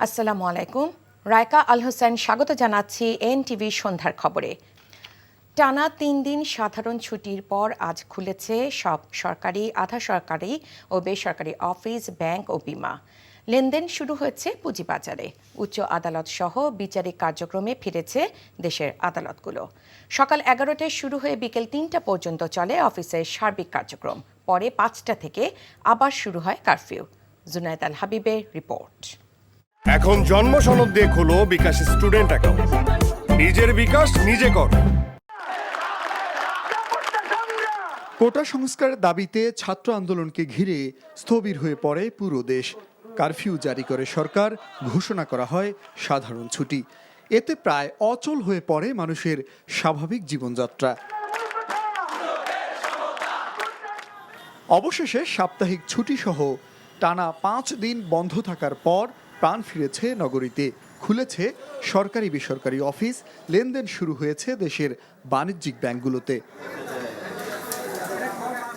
আসসালামু আলাইকুম। রায়কা আল হোসেন স্বাগত জানাচ্ছি এনটিভি সন্ধ্যার খবরে। টানা ৩ দিন সাধারণ ছুটির পর আজ খুলেছে সব সরকারি, আধা সরকারি ও বেসরকারি অফিস, ব্যাংক ও বিমা। লেনদেন শুরু হয়েছে পুঁজিবাজারে। উচ্চ আদালত সহ বিচারিক কার্যক্রমে ফিরেছে দেশের আদালতগুলো। সকাল 11টায় শুরু হয়ে বিকেল 3টা পর্যন্ত চলে অফিসের সার্বিক কার্যক্রম। পরে 5টা থেকে আবার শুরু হয় কারফিউ। জুনায়েদ আল হাবিবের রিপোর্ট। এখন জন্ম সনদ দিয়ে খোলো বিকাশ স্টুডেন্ট অ্যাকাউন্ট। নিজের বিকাশ নিজে কর। কোটা সংস্কারের দাবিতে ছাত্র আন্দোলনকে ঘিরে স্থবির হয়ে পড়ে পুরো দেশ। কারফিউ জারি করে সরকার, ঘোষণা করা হয় সাধারণ ছুটি। এতে প্রায় অচল হয়ে পড়ে মানুষের স্বাভাবিক জীবনযাত্রা। অবশেষে সাপ্তাহিক ছুটি সহ টানা 5 দিন বন্ধ থাকার পর প্রাণ ফিরেছে নগরীতে। খুলেছে সরকারি বেসরকারি অফিস, লেনদেন শুরু হয়েছে দেশের বাণিজ্যিক ব্যাংকগুলোতে।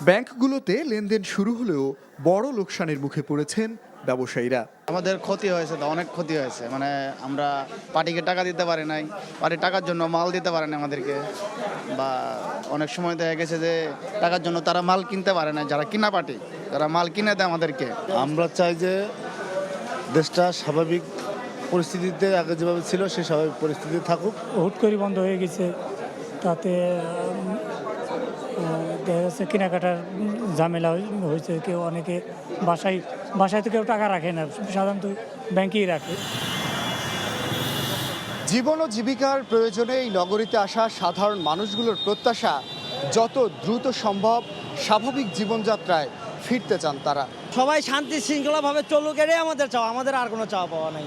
ব্যাংকগুলোতে লেনদেন শুরু হলেও বড় লোকসানের মুখে পড়েছেন ব্যবসায়ীরা। আমাদের ক্ষতি হয়েছে, অনেক ক্ষতি হয়েছে। মানে আমরা পার্টিকে টাকা দিতে পারি নাই, পার্টির টাকার জন্য মাল দিতে পারে না আমাদেরকে, বা অনেক সময় দেখা গেছে যে টাকার জন্য তারা মাল কিনতে পারে না, যারা কিনা পার্টি তারা মাল কিনে দেয় আমাদেরকে। আমরা চাই যে দেশটা স্বাভাবিক পরিস্থিতিতে আগে যেভাবে ছিল সে স্বাভাবিক পরিস্থিতি থাকুক। হুট করে বন্ধ হয়ে গেছে, তাতে দেখা যাচ্ছে কেনাকাটার ঝামেলা হয়েছে। কেউ অনেকে বাসায় তো কেউ টাকা রাখে না, সাধারণত ব্যাংকেই রাখে। জীবন ও জীবিকার প্রয়োজনে এই নগরীতে আসা সাধারণ মানুষগুলোর প্রত্যাশা যত দ্রুত সম্ভব স্বাভাবিক জীবনযাত্রায় ফিরতে চান তারা। সবাই শান্তি শৃঙ্খলাভাবে চলুক, এটাই আমাদের চাওয়া। আমাদের আর কোনো চাওয়া পাওয়া নাই।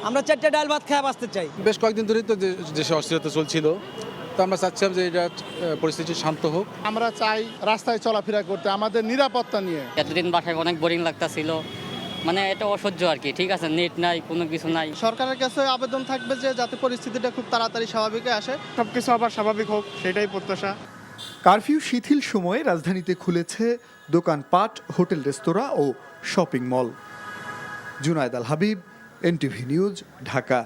আমরা 4টা ডাল ভাত খেয়ে বাঁচতে চাই। বেশ কয়েকদিন ধরেই তো দেশে অস্থিরতা চলছিল, তো আমরা চাচ্ছিলাম যে এটা পরিস্থিতি শান্ত হোক। আমরা চাই রাস্তায় চলাফেরা করতে, আমাদের নিরাপত্তা নিয়ে। এতদিন বাসায় অনেক বোরিং লাগতাছিল, মানে এটা অসহ্য আর কি। ঠিক আছে, নেট নাই, কোনো কিছু নাই। সরকারের কাছে আবেদন থাকবে যে যাতে পরিস্থিতিটা খুব তাড়াতাড়ি স্বাভাবিক আসে, সবকিছু আবার স্বাভাবিক হোক, সেটাই প্রত্যাশা। কারফিউ শিথিল সময়ে রাজধানীতে খুলেছে দোকানপাট, হোটেল, রেস্তোরাঁ ও শপিং মল। জুনায়েদ আল হাবিব, এনটিভি নিউজ, ঢাকা।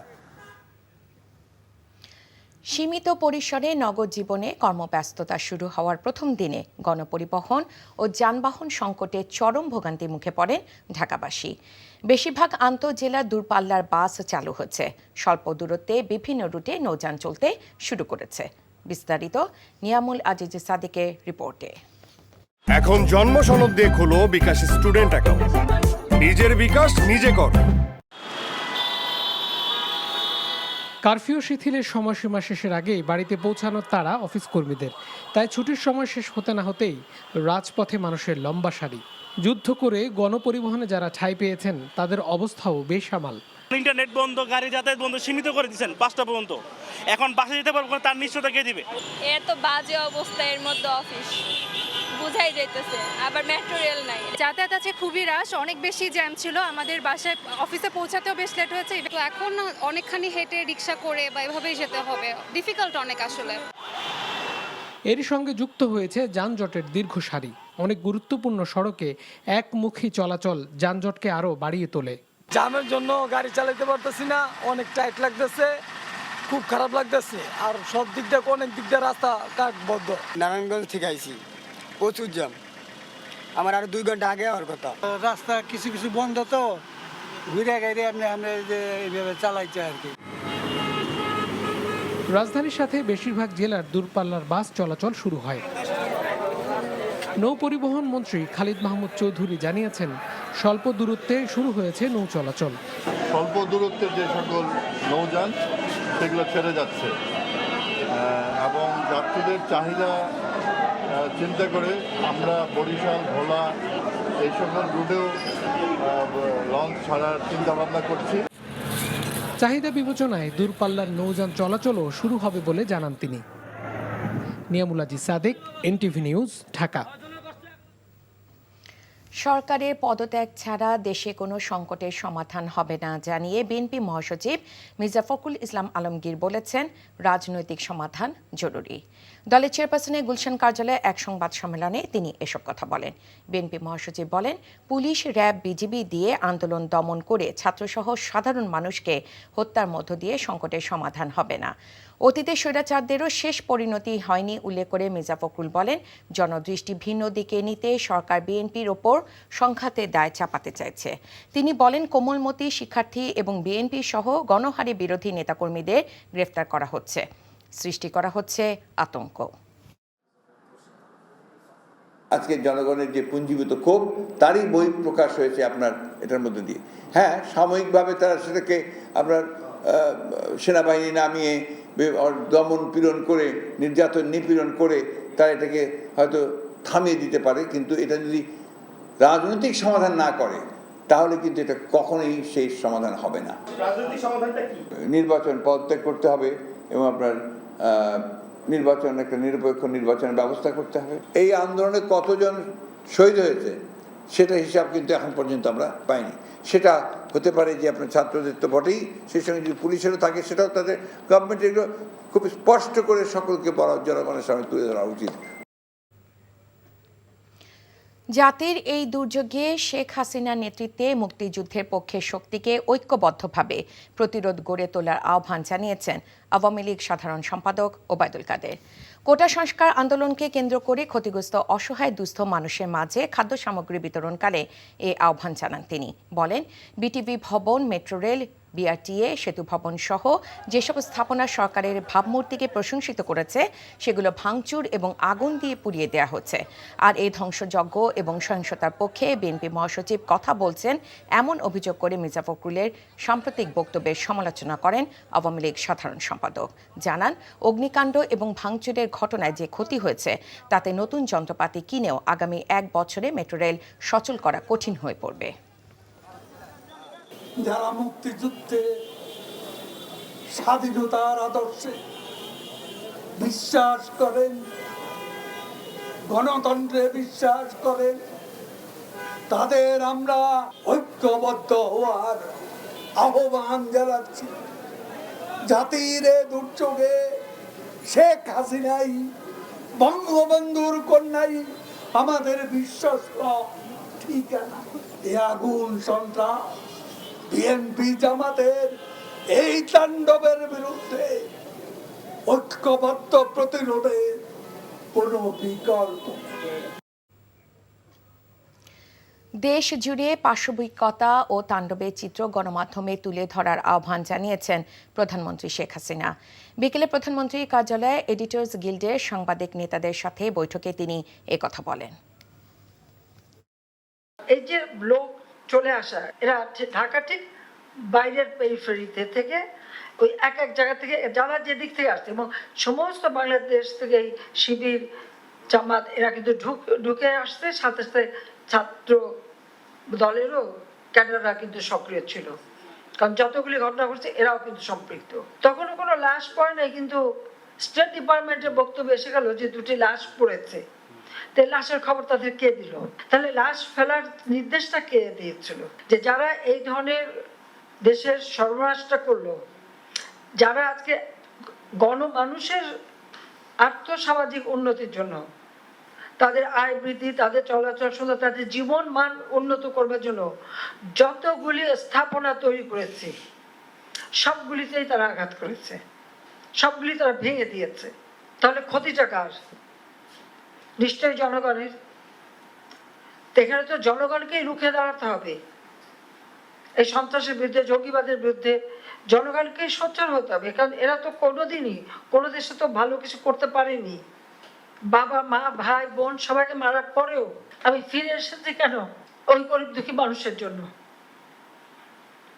সীমিত পরিসরে নগর জীবনে কর্মব্যস্ততা শুরু হওয়ার প্রথম দিনে গণপরিবহন ও যানবাহন সংকটে চরম ভোগান্তির মুখে পড়েন ঢাকাবাসী। বেশিরভাগ আন্তঃজেলা দূরপাল্লার বাস চালু হচ্ছে। স্বল্প দূরত্বে বিভিন্ন রুটে নৌযান চলতে শুরু করেছে। বিস্তারিত নিয়ামুল আজিজ সাদিকের রিপোর্টে। এখন জন্ম সনদ দিয়ে খোলো বিকাশ স্টুডেন্ট অ্যাকাউন্ট। নিজের বিকাশ নিজে কর। কারফিউ শিথিলের সময়সীমা শেষের আগেই বাড়িতে পৌঁছানোর তাড়া অফিস কর্মীদের। তাই ছুটির সময় শেষ হতে না হতেই রাজপথে মানুষের লম্বা সারি। যুদ্ধ করে গণপরিবহনে যারা ঠাঁই পেয়েছেন তাদের অবস্থাও বেসামাল। ইন্টারনেট বন্ধ, গাড়ি যাতায়াত বন্ধ, সীমিত করে দিচ্ছেন 5টা পর্যন্ত। এখন বাসে যেতে পারবো না, তার নিশ্চয়তা কে দিবে? এত বাজে অবস্থা, এর মধ্যে অফিস বুঝাই যাইতেছে। আবার মেট্রো রেল নাই, যাতায়াত আছে খুবই রাশ, অনেক বেশি জ্যাম ছিল। আমাদের বাসায় অফিসে পৌঁছাতেও বেশ লেট হয়েছে। তো এখন অনেকখানি হেঁটে রিক্সা করে বা এভাবেই যেতে হবে। ডিফিকাল্ট অনেক আসলে। এরই সঙ্গে যুক্ত হয়েছে যানজটের দীর্ঘ সারি। অনেক গুরুত্বপূর্ণ সড়কে একমুখী চলাচল যানজটকে আরও বাড়িয়ে তোলে। জ্যামের জন্য গাড়ি চালাতে পারতেছি না, অনেক টাইট লাগতেছে, খুব খারাপ লাগতেছে। আর সব দিক দিয়ে অনেক দিক দিয়ে রাস্তা কাট বদ্ধ। নারায়ণগঞ্জ থেকে আইছি, প্রচুর জ্যাম। আমার আর 2 ঘন্টা আগে হওয়ার কথা। রাস্তা কিছু কিছু বন্ধ, তো ঘুরে গাড়ি আমরা যে এইভাবে চালাইছি আর কি। রাজধানীর সাথে বেশিরভাগ জেলার দূরপাল্লার বাস চলাচল শুরু হয়। নৌ পরিবহন মন্ত্রী খালিদ মাহমুদ চৌধুরী জানিয়েছেন, স্বল্প দূরত্বে শুরু হয়েছে নৌ চলাচল। স্বল্প দূরত্বের যে সকল নৌযান সেগুলো ছেড়ে যাচ্ছে, এবং যাত্রীদের চাহিদা চিন্তা করে আমরা বরিশাল, ভোলা এই সকল রুটেও লঞ্চ ছাড়ার চিন্তা ভাবনা করছি। চাহিদা বিবেচনায় দূরপাল্লার নৌযান চলাচলও শুরু হবে বলে জানান তিনি। Niamul Aziz Sadiq, NTV news, Dhaka. সরকারের পদত্যাগ ছাড়া দেশে কোনো সংকটের সমাধান হবে না জানিয়ে বিএনপি মহাসচিব মির্জা ফখরুল ইসলাম আলমগীর বলেছেন, রাজনৈতিক সমাধান জরুরি। দলের চেয়ারপারসনের গুলশান কার্যালয়ে এক সংবাদ সম্মেলনে তিনি এসব কথা বলেন। বিএনপি মহাসচিব বলেন, পুলিশ, র্যাব, বিজিবি দিয়ে আন্দোলন দমন করে ছাত্রসহ সাধারণ মানুষকে হত্যার মধ্য দিয়ে সংকটের সমাধান হবে না। অতীতে স্বৈরাচারদেরও শেষ পরিণতি হয়নি উল্লেখ করে মির্জা ফখরুল বলেন, জনদৃষ্টি ভিন্ন দিকে নিতে সরকার বিএনপির ওপর সংঘাতের দায় চাপাতে চাইছে। তিনি বলেন, কোমলমতি শিক্ষার্থী এবং বিএনপি সহ গণহারে বিরোধী নেতাকর্মীদের গ্রেফতার করা হচ্ছে, সৃষ্টি করা হচ্ছে আতঙ্ক। আজকে জনগণের যে পুঞ্জীভূত ক্ষোভ তারই বহিঃপ্রকাশ হয়েছে আপনার এটার মধ্যে দিয়ে। হ্যাঁ, সাময়িকভাবে তারা সেটাকে আপনার সেনাবাহিনী নামিয়ে দমন পীড়ন করে, নির্যাতন নিপীড়ন করে তারা এটাকে হয়তো থামিয়ে দিতে পারে, কিন্তু এটা যদি রাজনৈতিক সমাধান না করে তাহলে কিন্তু এটা কখনোই সেই সমাধান হবে না। রাজনৈতিক সমাধানটা কি? নির্বাচন পদত্যাগ করতে হবে এবং আপনার নির্বাচন, একটা নিরপেক্ষ নির্বাচনের ব্যবস্থা করতে হবে। এই আন্দোলনে কতজন শহীদ হয়েছে সেটা হিসাব কিন্তু এখন পর্যন্ত আমরা পাইনি। সেটা হতে পারে যে আপনার ছাত্রদের তো বটেই, সেই সঙ্গে যদি পুলিশেরও থাকে সেটাও তাদের গভর্নমেন্ট এগুলো খুব স্পষ্ট করে সকলকে জনগণের সামনে তুলে ধরা উচিত। জাতির এই দুর্যোগে শেখ হাসিনার নেতৃত্বে মুক্তিযুদ্ধের পক্ষে শক্তিকে ঐক্যবদ্ধভাবে প্রতিরোধ গড়ে তোলার আহ্বান জানিয়েছেন আওয়ামী লীগ সাধারণ সম্পাদক ওবায়দুল কাদের। কোটা সংস্কার আন্দোলনকে কেন্দ্র করে ক্ষতিগ্রস্ত অসহায় দুস্থ মানুষের মাঝে খাদ্য সামগ্রী বিতরণকালে এই আহ্বান জানান তিনি। বলেন, বিটিভি ভবন, মেট্রো রেল, বিআরটিএ, সেতু ভবন সহ যেসব স্থাপনা সরকারের ভাবমূর্তিকে প্রশংসিত করেছে সেগুলো ভাঙচুর এবং আগুন দিয়ে পুড়িয়ে দেওয়া হচ্ছে। আর এই ধ্বংসযজ্ঞ এবং সহিংসতার পক্ষে বিএনপি মহাসচিব কথা বলছেন এমন অভিযোগ করে মির্জা ফখরুলের সাম্প্রতিক বক্তব্যের সমালোচনা করেন আওয়ামী লীগ সাধারণ সম্পাদক। জানান, অগ্নিকাণ্ড এবং ভাঙচুরের ঘটনায় যে ক্ষতি হয়েছে তাতে নতুন যন্ত্রপাতি কিনেও আগামী 1 বছরে মেট্রো রেল সচল করা কঠিন হয়ে পড়বে। যারা মুক্তিযুদ্ধে স্বাধীনতার আদর্শে বিশ্বাস করেন, গণতন্ত্রে বিশ্বাস করেন, তাদের আমরা ঐক্যবদ্ধ হওয়ার আহ্বান জানাচ্ছি। জাতির দুর্যোগে শেখ হাসিনাই, বঙ্গবন্ধুর কন্যাই আমাদের বিশ্বস্ত ঠিকানা। এ আগুন সন্ত্রাস বিএনপি জামাতের এই তাণ্ডবের বিরুদ্ধে ঐক্যবদ্ধ প্রতিরোধের কোনো বিকল্প নেই। দেশ জুড়ে পাশবিকতা ও তাণ্ডবের চিত্র গণমাধ্যমে তুলে ধরার আহ্বান জানিয়েছেন প্রধানমন্ত্রী শেখ হাসিনা। বিকেলে প্রধানমন্ত্রীর কার্যালয়ে এডিটর্স গিল্ডের সাংবাদিক নেতাদের সাথে বৈঠকে তিনি একথা বলেন। এই যে লোক চলে আসা, এরা ঢাকা ঠিক বাইরের পেরিফেরিতে থেকে ওই এক জায়গা থেকে যারা যে দিক থেকে আসছে, এবং সমস্ত বাংলাদেশ থেকে এই শিবির, জামাত এরা কিন্তু ঢুকে আসছে, সাথে সাথে ছাত্র দলেরও ক্যাডাররা কিন্তু সক্রিয় ছিল, কারণ যতগুলি ঘটনা ঘটছে এরাও কিন্তু সম্পৃক্ত। তখনও কোনো লাশ পড়ে নাই, কিন্তু স্টেট ডিপার্টমেন্টের বক্তব্য এসে গেল যে 2টি লাশ পড়েছে। তো লাশের খবর তাদের কে দিল? তাহলে লাশ ফেলার নির্দেশটা কে দিয়েছিল? যে যারা এই ধরনের দেশের সর্বনাশটা করলো, যারা আজকে গণমানুষের আর্থসামাজিক উন্নতির জন্য, তাদের আয় বৃদ্ধি, তাদের চলাচল সুন্দর, তাদের জীবন মান উন্নত করবার জন্য যতগুলি স্থাপনা তৈরি করেছে সবগুলিতেই তারা আঘাত করেছে, সবগুলি তারা ভেঙে দিয়েছে। তাহলে ক্ষতিটা কার? নিশ্চয়ই জনগণের। এখানে তো জনগণকেই রুখে দাঁড়াতে হবে। এই সন্ত্রাসের বিরুদ্ধে, জঙ্গিবাদের বিরুদ্ধে জনগণকেই সোচ্চার হতে হবে, কারণ এরা তো কোনোদিনই কোনো দেশে তো ভালো কিছু করতে পারেনি। বাবা মা ভাই বোন সবাইকে মারার পরেও আমি ফিরে এসেছি কেন? ওই গরিব দুঃখী মানুষের জন্য,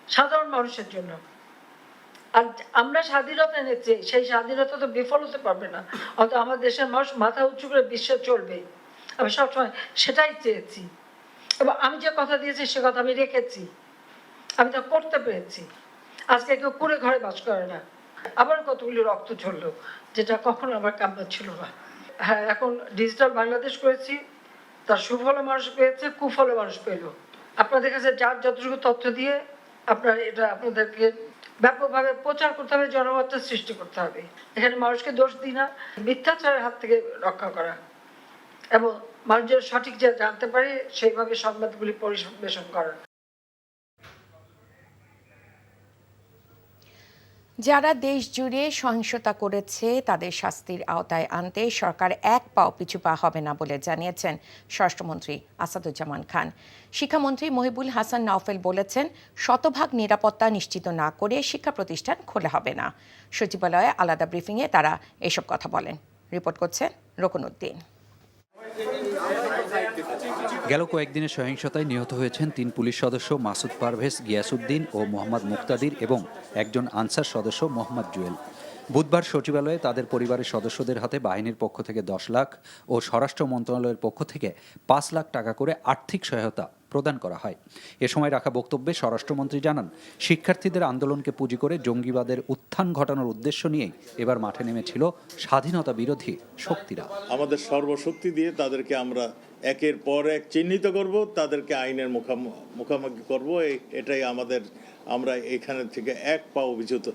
সাধারণ মানুষের জন্য। আর আমরা স্বাধীনতা এনেছি, সেই স্বাধীনতা তো বিফল হতে পারবে না। অন্তত আমার দেশের মানুষ মাথা উঁচু করে বিশ্বে চলবে, আমি সবসময় সেটাই চেয়েছি। এবং আমি যে কথা দিয়েছি সে কথা আমি রেখেছি, আমি তা করতে পেরেছি। আজকে কেউ কুড়ে ঘরে বাস করে না। আবার কতগুলি রক্ত ঝরলো, যেটা কখনো আমার কাম্য ছিল না। হ্যাঁ, এখন ডিজিটাল বাংলাদেশ করেছি, তার সুফলও মানুষ পেয়েছে, কুফলও মানুষ পেল। আপনাদের কাছে যার যতটুকু তথ্য দিয়ে আপনার এটা আপনাদেরকে ব্যাপকভাবে প্রচার করতে হবে, জনমত সৃষ্টি করতে হবে। এখানে মানুষকে দোষ দিই না, মিথ্যাচারের হাত থেকে রক্ষা করা এবং মানুষ যেন সঠিক যা জানতে পারে সেইভাবে সংবাদগুলি পরিবেশন করা। যারা দেশ জুড়ে সহিংসতা করেছে তাদের শাস্তির আওতায় আনতে সরকার এক পাও পিছু পা হবে না বলে জানিয়েছেন স্বরাষ্ট্রমন্ত্রী আসাদুজ্জামান খান। শিক্ষামন্ত্রী মহিবুল হাসান নওফেল বলেছেন, শতভাগ নিরাপত্তা নিশ্চিত না করে শিক্ষা প্রতিষ্ঠান খোলা হবে না। সচিবালয়ে আলাদা ব্রিফিংয়ে তারা এসব কথা বলেন। রিপোর্ট করছেন রকনউদ্দিন। গেল কয়েকদিনের সহিংসতায় নিহত হয়েছেন ৩ পুলিশ সদস্য মাসুদ পারভেজ, গিয়াসউদ্দিন ও মোহাম্মদ মুক্তাদির এবং একজন আনসার সদস্য মোহাম্মদ জুয়েল। বুধবার সচিবালয়ে তাদের পরিবারের সদস্যদের হাতে বাহিনীর পক্ষ থেকে 10 লাখ ও স্বরাষ্ট্র মন্ত্রণালয়ের পক্ষ থেকে 5 লাখ টাকা করে আর্থিক সহায়তা প্রদান করা হয়। এ সময় রাখা বক্তব্যে স্বরাষ্ট্রমন্ত্রী জানান, শিক্ষার্থীদের আন্দোলনকে পুঁজি করে জঙ্গিবাদের উত্থান ঘটানোর উদ্দেশ্য নিয়েই এবার মাঠে নেমেছিল স্বাধীনতা বিরোধী শক্তিরা। আমাদের সর্বশক্তি দিয়ে তাদেরকে আমরা একের পর এক চিহ্নিত করব, তাদেরকে আইনের মুখোমুখি করব। এটাই আমরা এখানে থেকে এক পাও বিচ্যুত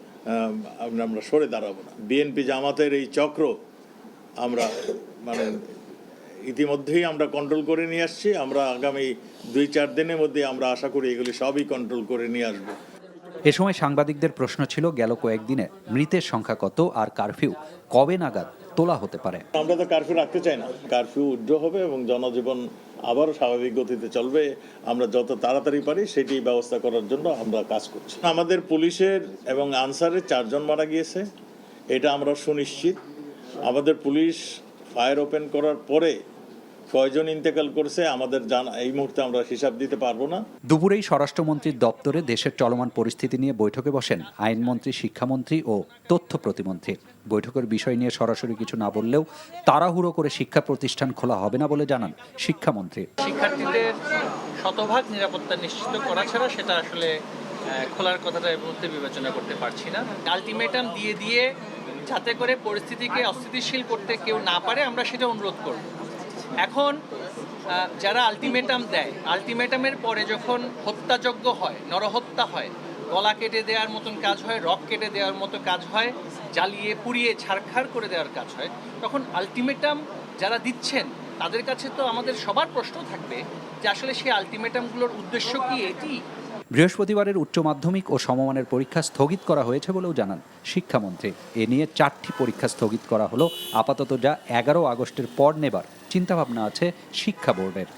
আমরা সরে দাঁড়াবো না। বিএনপি জামাতের এই চক্র আমরা ইতিমধ্যেই আমরা কন্ট্রোল করে নিয়ে আসছি। আমরা আগামী 2-4 দিনের মধ্যে আমরা আশা করি এগুলি সবই কন্ট্রোল করে নিয়ে আসবো। এ সময় সাংবাদিকদের প্রশ্ন ছিল, গেল কয়েকদিনে মৃতের সংখ্যা কত আর কারফিউ কবে নাগাদ তোলা হতে পারে? আমরা তো কারফিউ রাখতে চাই না। কারফিউ উড্র হবে এবং জনজীবন আবারও স্বাভাবিক গতিতে চলবে। আমরা যত তাড়াতাড়ি পারি সেটি ব্যবস্থা করার জন্য আমরা কাজ করছি। আমাদের পুলিশের এবং আনসারের 4 জন মারা গিয়েছে, এটা আমরা সুনিশ্চিত। আমাদের পুলিশ ফায়ার ওপেন করার পরে কয়জন ইন্তেকাল করেছে আমাদের জানা এই মুহূর্তে আমরা হিসাব দিতে পারবো না। দুপুরেই স্বরাষ্ট্রমন্ত্রীর দপ্তরে দেশের চলমান পরিস্থিতি নিয়ে বৈঠকে বসেন আইনমন্ত্রী, শিক্ষামন্ত্রী ও তথ্য প্রতিমন্ত্রী। বৈঠকের বিষয় নিয়ে সরাসরি কিছু না বললেও তাড়াহুড়ো করে শিক্ষা প্রতিষ্ঠান খোলা হবে না বলে জানান শিক্ষামন্ত্রী। শিক্ষার্থীদের শতভাগ নিরাপত্তা নিশ্চিত করা ছাড়া সেটা আসলে খোলার কথাটা এই মুহূর্তে বিবেচনা করতে পারছি না। আলটিমেটাম দিয়ে যাতে করে পরিস্থিতিকে অস্থিতিশীল করতে কেউ না পারে, আমরা সেটা অনুরোধ করব। এখন যারা আলটিমেটাম দেয়, আলটিমেটামের পরে যখন হত্যাযজ্ঞ হয়, নরহত্যা হয়, গলা কেটে দেওয়ার মতন কাজ হয়, রক কেটে দেওয়ার মতো কাজ হয়, জ্বালিয়ে পুড়িয়ে ছারখাড় করে দেওয়ার কাজ হয়, তখন আলটিমেটাম যারা দিচ্ছেন তাদের কাছে তো আমাদের সবার প্রশ্ন থাকবে যে আসলে সেই আলটিমেটামগুলোর উদ্দেশ্য কি এটি? বৃহস্পতিবারের উচ্চ মাধ্যমিক ও সমমানের পরীক্ষা স্থগিত করা হয়েছে বলেও জানান শিক্ষামন্ত্রী। এ নিয়ে 4টি পরীক্ষা স্থগিত করা হলো আপাতত, যা 11 আগস্টের পর নেবার চিন্তাভাবনা আছে শিক্ষা বোর্ডের।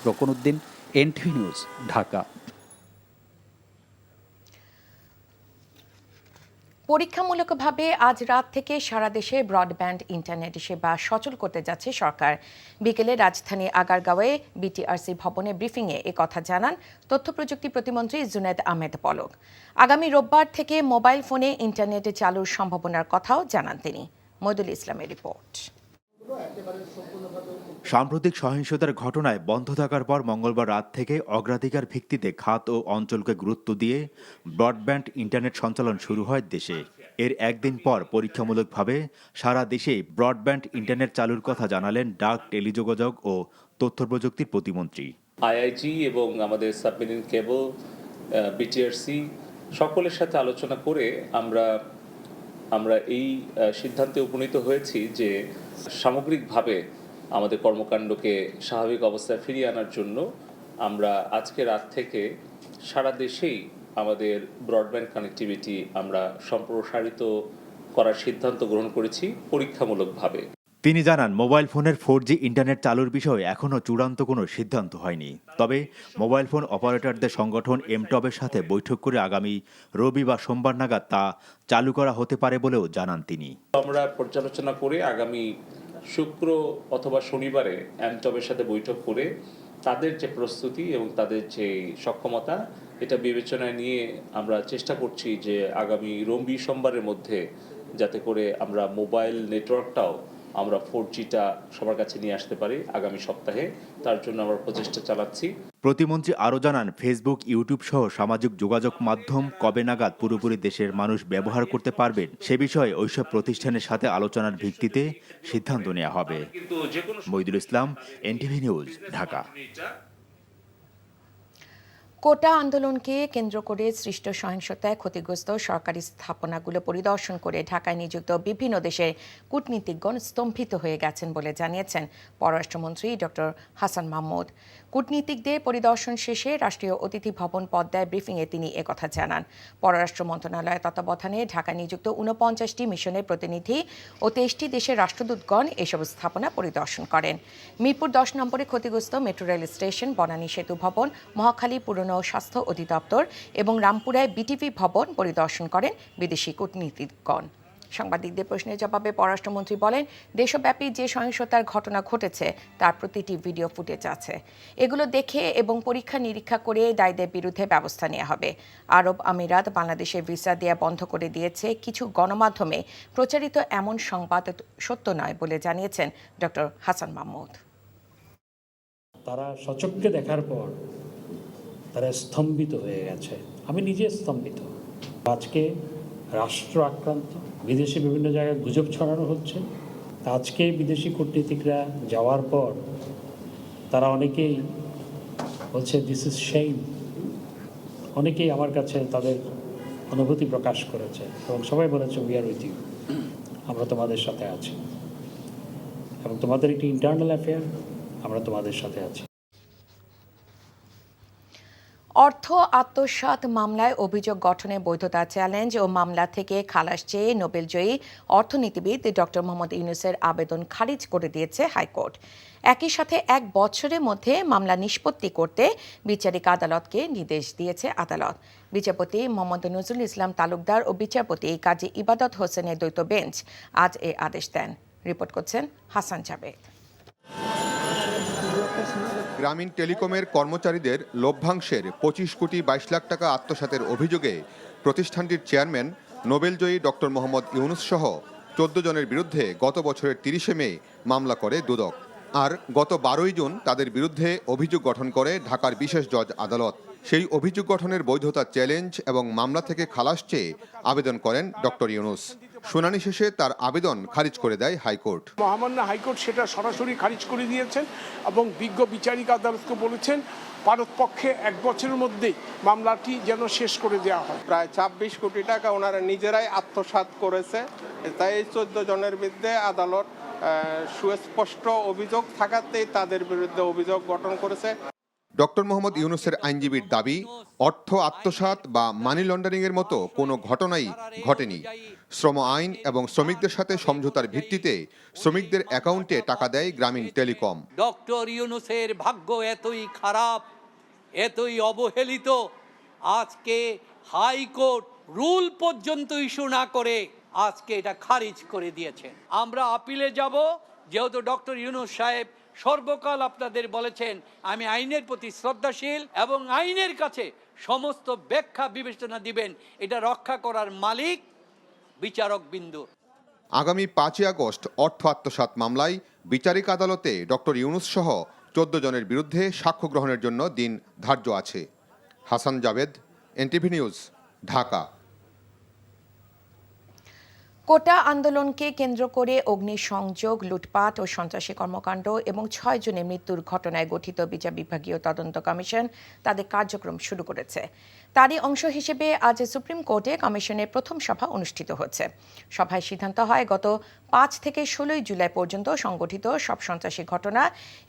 রকনউদ্দিন, এনটিভি নিউজ, ঢাকা। পরীক্ষামূলকভাবে আজ রাত থেকে সারা দেশে ব্রডব্যান্ড ইন্টারনেট সেবা সচল করতে যাচ্ছে সরকার। বিকেলে রাজধানী আগারগাঁওয়ে বিটিআরসি ভবনে ব্রিফিংয়ে একথা জানান তথ্য প্রযুক্তি প্রতিমন্ত্রী জুনেদ আহমেদ পলক। আগামী রোববার থেকে মোবাইল ফোনে ইন্টারনেট চালুর সম্ভাবনার কথাও জানান তিনি। মইদুল ইসলামের রিপোর্ট। সাম্প্রতিক সহিংসতার ঘটনায় বন্ধ থাকার পর মঙ্গলবার রাত থেকে অগ্রাধিকার ভিত্তিতে খাত ও অঞ্চলকে গুরুত্ব দিয়ে ব্রডব্যান্ড ইন্টারনেট সঞ্চালন শুরু হয় দেশে। এর একদিন পর পরীক্ষামূলকভাবে সারা দেশেই ব্রডব্যান্ড ইন্টারনেট চালুর কথা জানালেন ডাক, টেলিযোগাযোগ ও তথ্য প্রযুক্তির প্রতিমন্ত্রী। আইআইজি এবং আমাদের সাবমেরিন কেবল, বিটিআরসি সকলের সাথে আলোচনা করে আমরা এই সিদ্ধান্তে উপনীত হয়েছি যে সামগ্রিকভাবে আমাদের কর্মকাণ্ডকে স্বাভাবিক অবস্থায় ফিরিয়ে আনার জন্য আমরা আজকে রাত থেকে সারা দেশেই আমাদের ব্রডব্যান্ড কানেক্টিভিটি আমরা সম্প্রসারিত করার সিদ্ধান্ত গ্রহণ করেছি পরীক্ষামূলকভাবে। তিনি জানান, মোবাইল ফোনের 4G ইন্টারনেট চালুর বিষয়ে এখনও চূড়ান্ত কোনো সিদ্ধান্ত হয়নি। তবে মোবাইল ফোন অপারেটরদের সংগঠন এমটবের সাথে বৈঠক করে আগামী রবি বা সোমবার নাগাদ তা চালু করা হতে পারে বলেও জানান তিনি। আমরা পর্যালোচনা করে আগামী শুক্র অথবা শনিবারে এমটবের সাথে বৈঠক করে তাদের যে প্রস্তুতি এবং তাদের যে সক্ষমতা এটা বিবেচনায় নিয়ে আমরা চেষ্টা করছি যে আগামী রবি সোমবারের মধ্যে যাতে করে আমরা মোবাইল নেটওয়ার্কটাও আমরা 4Gটা সবার কাছে নিয়ে আসতে পারি আগামী সপ্তাহে। তার জন্য আমরা প্রচেষ্টা চালাচ্ছি। প্রতিমন্ত্রী আরও জানান, ফেসবুক, ইউটিউব সহ সামাজিক যোগাযোগ মাধ্যম কবে নাগাদ পুরোপুরি দেশের মানুষ ব্যবহার করতে পারবেন সে বিষয়ে ওইসব প্রতিষ্ঠানের সাথে আলোচনার ভিত্তিতে সিদ্ধান্ত নেওয়া হবে। মইদুল ইসলাম, এনটিভি নিউজ, ঢাকা। কোটা আন্দোলনকে কেন্দ্র করে সৃষ্ট সহিংসতায় ক্ষতিগ্রস্ত সরকারি স্থাপনাগুলো পরিদর্শন করে ঢাকায় নিযুক্ত বিভিন্ন দেশের কূটনীতিকগণ স্তম্ভিত হয়ে গেছেন বলে জানিয়েছেন পররাষ্ট্রমন্ত্রী ডক্টর হাসান মাহমুদ। কূটনীতিকদের পরিদর্শন শেষে রাষ্ট্রীয় অতিথি ভবন পদ্মায় ব্রিফিংয়ে তিনি একথা জানান। পররাষ্ট্র মন্ত্রণালয়ের তত্ত্বাবধানে ঢাকায় নিযুক্ত 49টি মিশনের প্রতিনিধি ও 23টি দেশের রাষ্ট্রদূতগণ এসব স্থাপনা পরিদর্শন করেন। মিরপুর 10 নম্বরে ক্ষতিগ্রস্ত মেট্রো রেল স্টেশন, বনানী সেতু ভবন, মহাখালী পুরনো স্বাস্থ্য অধিদপ্তর এবং রামপুরায় বিটিভি ভবন পরিদর্শন করেন বিদেশি কূটনীতিকগণ। সাংবাদিকদের প্রশ্নের জবাবে পররাষ্ট্রমন্ত্রী বলেন, দেশব্যাপী যে সহিংসতার ঘটনা ঘটেছে তার প্রতিটি ভিডিও ফুটেজ আছে। এগুলো দেখে এবং পরীক্ষা নিরীক্ষা করে দায়ীদের বিরুদ্ধে ব্যবস্থা নেওয়া হবে। আরব আমিরাত বাংলাদেশে ভিসা দেয়া বন্ধ করে দিয়েছে। কিছু গণমাধ্যমে প্রচারিত এমন সংবাদ সত্য নয় বলে জানিয়েছেন ডক্টর হাসান মাহমুদ। তারা সচক্ষে দেখার পর তারা স্তম্ভিত হয়ে গেছে। আমি নিজে স্তম্ভিত। আজকে রাষ্ট্র আক্রান্ত, বিদেশে বিভিন্ন জায়গায় গুজব ছড়ানো হচ্ছে। আজকে বিদেশি কূটনীতিকরা যাওয়ার পর তারা অনেকেই বলছে দিস ইজ শেম। অনেকেই আমার কাছে তাদের অনুভূতি প্রকাশ করেছে এবং সবাই বলেছে উই আর উইথ ইউ, আমরা তোমাদের সাথে আছি এবং তোমাদের একটি ইন্টারনাল অ্যাফেয়ার, আমরা তোমাদের সাথে আছি। অর্থ আত্মসাৎ মামলায় অভিযোগ গঠনে বৈধতা চ্যালেঞ্জ ও মামলা থেকে খালাস চেয়ে নোবেলজয়ী অর্থনীতিবিদ ডক্টর মোহাম্মদ ইউনূসের আবেদন খারিজ করে দিয়েছে হাইকোর্ট। একই সাথে 1 বছরের মধ্যে মামলা নিষ্পত্তি করতে বিচারিক আদালতকে নির্দেশ দিয়েছে আদালত। বিচারপতি মোহাম্মদ নজরুল ইসলাম তালুকদার ও বিচারপতি কাজী ইবাদত হোসেনের দ্বৈত বেঞ্চ আজ এ আদেশ দেন। রিপোর্ট করছেন হাসান জাবেদ। গ্রামীণ টেলিকমের কর্মচারীদের লভ্যাংশের 25 কোটি 22 লাখ টাকা আত্মসাতের অভিযোগে প্রতিষ্ঠানটির চেয়ারম্যান নোবেলজয়ী ডক্টর মোহাম্মদ ইউনূস সহ 14 জনের বিরুদ্ধে গত বছরের 30শে মে মামলা করে দুদক। আর গত 12ই জুন তাদের বিরুদ্ধে অভিযোগ গঠন করে ঢাকার বিশেষ জজ আদালত। সেই অভিযোগ গঠনের বৈধতা চ্যালেঞ্জ এবং মামলা থেকে খালাস চেয়ে আবেদন করেন ডক্টর ইউনূস। শুনানি শেষে তার আবেদন খারিজ করে দেয় হাইকোর্ট। মহামান্য হাইকোর্ট সেটা সরাসরি খারিজ করে দিয়েছেন এবং বিজ্ঞ বিচারিক আদালতকে বলেছেন পারতপক্ষে 1 বছরের মধ্যেই মামলাটি যেন শেষ করে দেওয়া হয়। প্রায় 26 কোটি টাকা ওনারা নিজেরাই আত্মসাৎ করেছে। তাই 14 জনের বিরুদ্ধে আদালত সুস্পষ্ট অভিযোগ থাকাতেই তাদের বিরুদ্ধে অভিযোগ গঠন করেছে। ডক্টর মোহাম্মদ ইউনূসের আইনজীবীর দাবি, অর্থ আত্মসাৎ বা মানি লন্ডারিংয়ের মতো কোনো ঘটনাই ঘটেনি। শ্রম আইন এবং শ্রমিকদের সাথে সমঝোতার ভিত্তিতে শ্রমিকদের অ্যাকাউন্টে টাকা দেয় গ্রামীণ টেলিকম। ডক্টর ইউনূসের ভাগ্য এতই খারাপ, এতই অবহেলিত, আজকে হাইকোর্ট রুল পর্যন্ত ইস্যু না করে আজকে এটা খারিজ করে দিয়েছেন। আমরা আপিলে যাব, যেহেতু ডক্টর ইউনূস সাহেব সর্বকাল আপনাদের বলেছেন আমি আইনের প্রতি শ্রদ্ধাশীল এবং আইনের কাছে সমস্ত ব্যাখ্যা বিবেচনা দিবেন, এটা রক্ষা করার মালিক বিচারক বিন্দু। আগামী 5ই আগস্ট অর্থ আত্মসাৎ মামলায় বিচারিক আদালতে ডক্টর ইউনূস সহ 14 জনের বিরুদ্ধে সাক্ষ্য গ্রহণের জন্য দিন ধার্য আছে। Hasan Jabed, NTV news, Dhaka. Quota আন্দোলনকে কেন্দ্র করে অগ্নিসংযোগ, লুটপাট ও সন্ত্রাসী কর্মকাণ্ড এবং 6 জনের মৃত্যুর ঘটনায় গঠিত বিচার বিভাগীয় তদন্ত কমিশন তাদের কার্যক্রম শুরু করেছে। তারই অংশ হিসেবে আজ সুপ্রিম কোর্টে কমিশনের প্রথম সভা অনুষ্ঠিত হচ্ছে। সভায় সিদ্ধান্ত হয় গত 5 থেকে 16 জুলাই পর্যন্ত সংগঠিত সব সন্ত্রাসী ঘটনা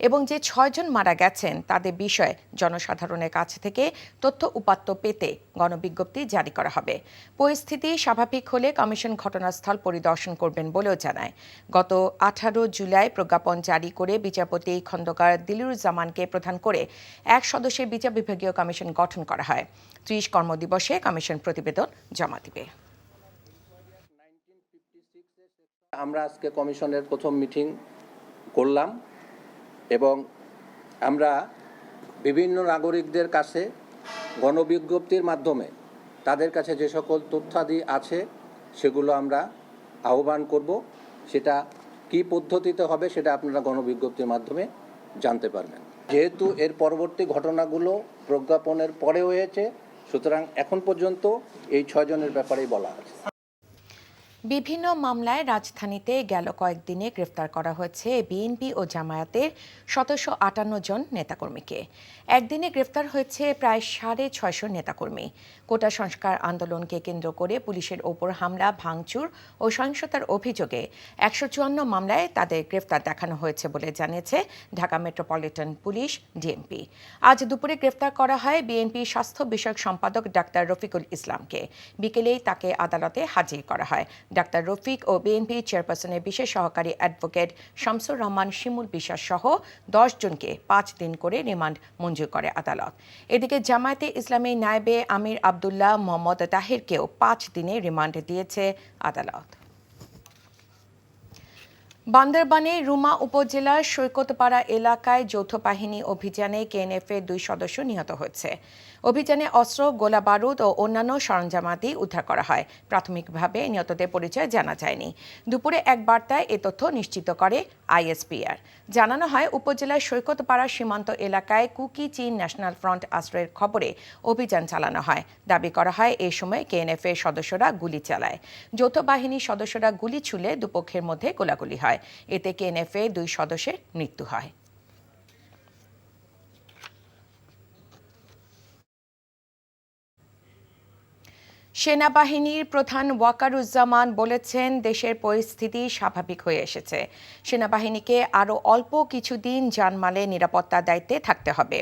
এবং যে 6 জন মারা গেছেন তাদের বিষয়ে জনসাধারণের কাছ থেকে তথ্য উপাত্ত পেতে গণবিজ্ঞপ্তি জারি করা হবে। পরিস্থিতি স্বাভাবিক হলে কমিশন ঘটনাস্থল পরিদর্শন করবেন বলেও জানায়। গত 18 জুলাই প্রজ্ঞাপন জারি করে বিচারপতি খন্দকার দিলুরুজ্জামানকে প্রধান করে 1 সদস্যের বিচার বিভাগীয় কমিশন গঠন করা হয়। 30 কর্মদিবসে কমিশন প্রতিবেদন জমা দিবে। আমরা আজকে কমিশনের প্রথম মিটিং করলাম এবং আমরা বিভিন্ন নাগরিকদের কাছে গণবিজ্ঞপ্তির মাধ্যমে তাদের কাছে যে সকল তথ্যাদি আছে সেগুলো আমরা আহ্বান করব। সেটা কি পদ্ধতিতে হবে সেটা আপনারা গণবিজ্ঞপ্তির মাধ্যমে জানতে পারবেন। যেহেতু এর পরবর্তী ঘটনাগুলো প্রজ্ঞাপনের পরে হয়েছে, সুতরাং এখন পর্যন্ত এই 6 জনের ব্যাপারেই বলা আছে। বিভিন্ন মামলায় রাজধানীতে গেল কয়েকদিনে গ্রেফতার করা হয়েছে বিএনপি ও জামায়াতের 758 জন নেতাকর্মীকে। একদিনে গ্রেফতার হয়েছে প্রায় 650 নেতাকর্মী। কোটা সংস্কার আন্দোলনকে কেন্দ্র করে পুলিশের ওপর হামলা, ভাঙচুর ও সহিংসতার অভিযোগে 154 মামলায় তাদের গ্রেফতার দেখানো হয়েছে বলে জানিয়েছে ঢাকা মেট্রোপলিটন পুলিশ ডিএমপি। আজ দুপুরে গ্রেফতার করা হয় বিএনপি স্বাস্থ্য বিষয়ক সম্পাদক ডাক্তার রফিকুল ইসলামকে। বিকেলেই তাকে আদালতে হাজির করা হয়। ডাক্তার রফিক ও বিএনপি চেয়ারপারসনের বিশেষ সহকারী অ্যাডভোকেট শামসুর রহমান শিমুল বিশ্বাস সহ 10 জনকে 5 দিন করে রিমান্ড মঞ্জুর করে আদালত। এদিকে জামায়াতে ইসলামী নায়েবে আমির আব্দুল্লাহ মোহাম্মদ তাহিরকেও 5 দিনের রিমান্ড দিয়েছে আদালত। বান্দরবানের রুমা উপজেলার সৈকতপাড়া এলাকায় যৌথ বাহিনী অভিযানে কেএনএফের 2 সদস্য নিহত হয়েছে। অভিযানে অস্ত্র, গোলা বারুদ ও অন্যান্য সরঞ্জামাদি উদ্ধার করা হয়। প্রাথমিকভাবে নিহতদের পরিচয় জানা যায়নি। দুপুরে এক বার্তায় এ তথ্য নিশ্চিত করে আইএসপিআর। জানানো হয়, উপজেলার সৈকতপাড়া সীমান্ত এলাকায় কুকি চীন ন্যাশনাল ফ্রন্ট আশ্রয়ের খবরে অভিযান চালানো হয়। দাবি করা হয় এ সময় কেএনএফের সদস্যরা গুলি চালায়। যৌথ বাহিনীর সদস্যরা গুলি ছুড়লে দুপক্ষের মধ্যে গোলাগুলি হয়। এতে কেএনএফের 2 সদস্যের মৃত্যু হয়। সেনাবাহিনীর প্রধান ওয়াকারুজ্জামান বলেছেন, দেশের পরিস্থিতি স্বাভাবিক হয়ে এসেছে। সেনাবাহিনীকে আরও অল্প কিছুদিন জানমালের নিরাপত্তার দায়িত্বে থাকতে হবে।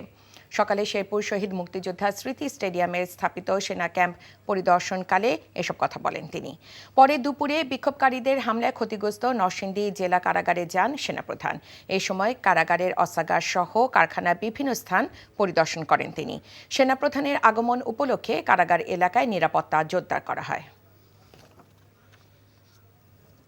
সকালে শেরপুর শহীদ মুক্তিযোদ্ধা স্মৃতি স্টেডিয়ামে স্থাপিত সেনা ক্যাম্প পরিদর্শনকালে এসব কথা বলেন তিনি। পরে দুপুরে বিক্ষোভকারীদের হামলায় ক্ষতিগ্রস্ত নরসিংদী জেলা কারাগারে যান সেনাপ্রধান। এ সময় কারাগারের অস্ত্রাগার সহ কারখানার বিভিন্ন স্থান পরিদর্শন করেন তিনি। সেনাপ্রধানের আগমন উপলক্ষে কারাগার এলাকায় নিরাপত্তা জোরদার করা হয়।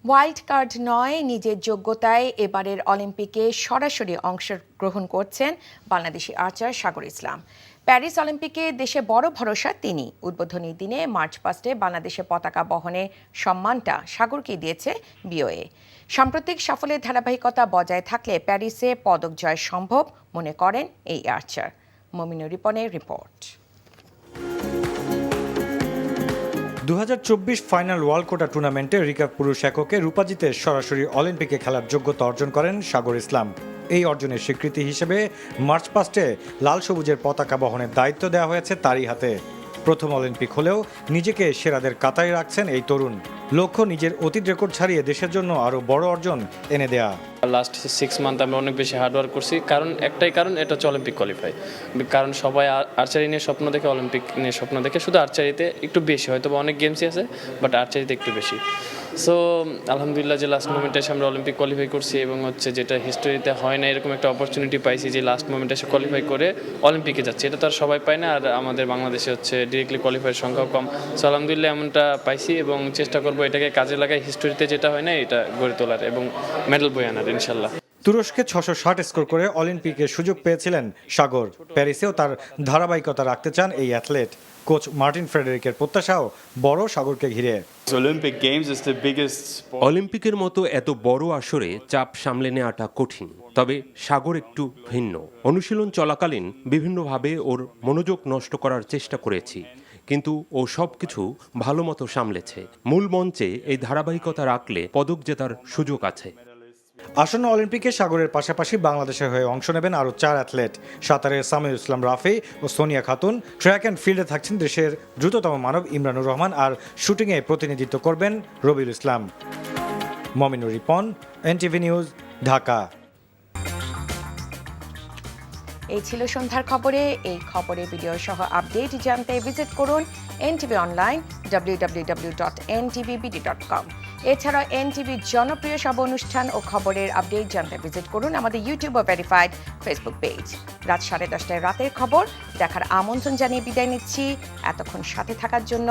ওয়াইল্ড কার্ড নয়, নিজের যোগ্যতায় এবারের অলিম্পিকে সরাসরি অংশগ্রহণ করছেন বাংলাদেশি আর্চার সাগর ইসলাম। প্যারিস অলিম্পিকে দেশে বড় ভরসা তিনি। উদ্বোধনী দিনে মার্চ পাস্টে বাংলাদেশের পতাকা বহনের সম্মানটা সাগরকে দিয়েছে বিওএ। সাম্প্রতিক সাফল্যের ধারাবাহিকতা বজায় থাকলে প্যারিসে পদক জয় সম্ভব মনে করেন এই আর্চার। মমিনুর রিপনের রিপোর্ট। 2024 ফাইনাল ওয়ার্ল্ড কোটা টুর্নামেন্টে রিকার্ভ পুরুষ এককে রূপা জিতে সরাসরি অলিম্পিকে খেলার যোগ্যতা অর্জন করেন সাগর ইসলাম। এই অর্জনের স্বীকৃতি হিসেবে মার্চ পাস্টে লাল সবুজের পতাকা বহনের দায়িত্ব দেওয়া হয়েছে তারই হাতে। প্রথম অলিম্পিক হলেও নিজেকে সেরাদের কাতারে রাখছেন এই তরুণ। লক্ষ্য নিজের অতীত রেকর্ড ছাড়িয়ে দেশের জন্য আরও বড় অর্জন এনে দেয়া। লাস্ট 6 মান্থ আমি অনেক বেশি হার্ডওয়ার্ক করছি, কারণ একটাই কারণ, এটা হচ্ছে অলিম্পিক কোয়ালিফাই। কারণ সবাই আর্চারি নিয়ে স্বপ্ন দেখে, অলিম্পিক নিয়ে স্বপ্ন দেখে, শুধু আর্চারিতে একটু বেশি, হয়তো অনেক গেমসই আছে বাট আর্চারিতে একটু বেশি। সো আলহামদুলিল্লাহ যে লাস্ট মোমেন্টে এসে আমরা অলিম্পিক কোয়ালিফাই করছি, এবং হচ্ছে যেটা হিস্টোরিতে হয় না এরকম একটা অপরচুনিটি পাইছি যে লাস্ট মোমেন্টে এসে কোয়ালিফাই করে অলিম্পিকে যাচ্ছে। এটা তো আর সবাই পায় না, আর আমাদের বাংলাদেশে হচ্ছে ডিরেক্টলি কোয়ালিফাইয়ের সংখ্যাও কম। সো আলহামদুলিল্লাহ এমনটা পাইছি, এবং চেষ্টা করবো এটাকে কাজে লাগাই হিস্টোরিতে যেটা হয় না এটা গড়ে তোলার এবং মেডেল বই আনার ইনশাল্লাহ। তুরস্কে 660 স্কোর করে অলিম্পিকে সুযোগ পেয়েছিলেন সাগর। প্যারিসেও তার ধারাবাহিকতা রাখতে চান এই অ্যাথলেট। কোচ মার্টিন ফ্রেডেরিকের প্রত্যাশাও বড় সাগরকে ঘিরে। অলিম্পিকের মতো এত বড় আসরে চাপ সামলে নেওয়াটা কঠিন, তবে সাগর একটু ভিন্ন। অনুশীলন চলাকালীন বিভিন্নভাবে ওর মনোযোগ নষ্ট করার চেষ্টা করেছি, কিন্তু ও সবকিছু ভালো মতো সামলেছে। মূল মঞ্চে এই ধারাবাহিকতা রাখলে পদক জেতার সুযোগ আছে। আসন্ন অলিম্পিকে সাগরের পাশাপাশি বাংলাদেশের হয়ে অংশ নেবেন আরও 4 অ্যাথলেট। সাঁতারের সামিউল ইসলাম রাফি ও সোনিয়া খাতুন, ট্র্যাক অ্যান্ড ফিল্ডে থাকছেন দেশের দ্রুততম মানব ইমরানুর রহমান, আর শুটিংয়ে প্রতিনিধিত্ব করবেন রবিউল ইসলাম। Mominur Ripon, NTV news, Dhaka. এই ছিল সন্ধ্যার খবরে। এই খবরের ভিডিও সহ আপডেট জানতে ভিজিট করুন এনটিভি অনলাইন www.ntvbd.com। এছাড়া এনটিভির জনপ্রিয় সব অনুষ্ঠান ও খবরের আপডেট জানতে ভিজিট করুন আমাদের ইউটিউব ও ভেরিফাইড ফেসবুক পেজ। রাত 10:30 রাতের খবর দেখার আমন্ত্রণ জানিয়ে বিদায় নিচ্ছি। এতক্ষণ সাথে থাকার জন্য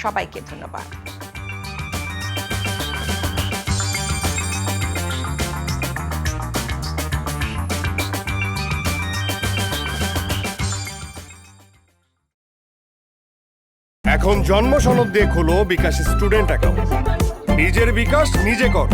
সবাইকে ধন্যবাদ। এখন জন্ম সনদ দিয়ে খোলো বিকাশ স্টুডেন্ট অ্যাকাউন্ট। নিজের বিকাশ নিজে কর।